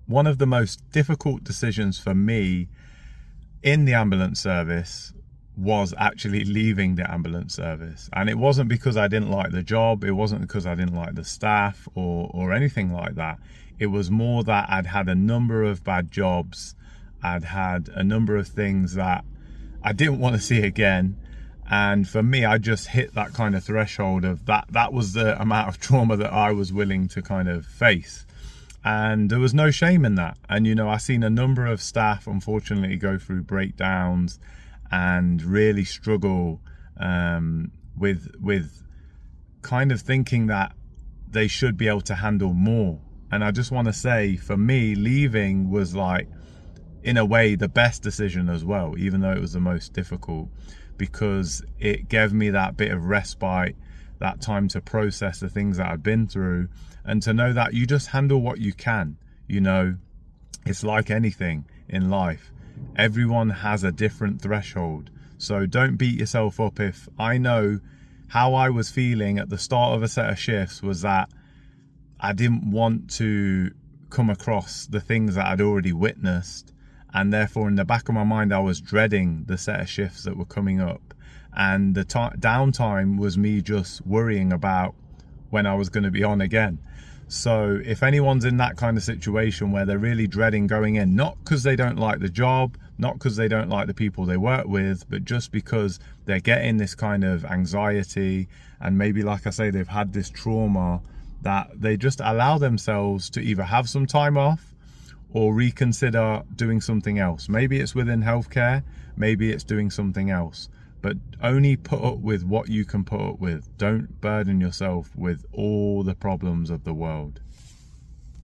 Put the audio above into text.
one of the most difficult decisions for me in the ambulance service was actually leaving the ambulance service. And it wasn't because I didn't like the job, it wasn't because I didn't like the staff or anything like that. It was more that I'd had a number of bad jobs, I'd had a number of things that I didn't want to see again. And for me, I just hit that kind of threshold of that was the amount of trauma that I was willing to kind of face. And there was no shame in that. And, you know, I've seen a number of staff, unfortunately, go through breakdowns and really struggle with kind of thinking that they should be able to handle more. And I just want to say, for me, leaving was like, in a way, the best decision as well, even though it was the most difficult, because it gave me that bit of respite, that time to process the things that I'd been through, and to know that you just handle what you can. You know, it's like anything in life. Everyone has a different threshold. So don't beat yourself up. If I know how I was feeling at the start of a set of shifts was that I didn't want to come across the things that I'd already witnessed. And therefore, in the back of my mind, I was dreading the set of shifts that were coming up. And the downtime was me just worrying about when I was going to be on again. So if anyone's in that kind of situation where they're really dreading going in, not because they don't like the job, not because they don't like the people they work with, but just because they're getting this kind of anxiety, and maybe, like I say, they've had this trauma, that they just allow themselves to either have some time off or reconsider doing something else. Maybe it's within healthcare, maybe it's doing something else, but only put up with what you can put up with. Don't burden yourself with all the problems of the world.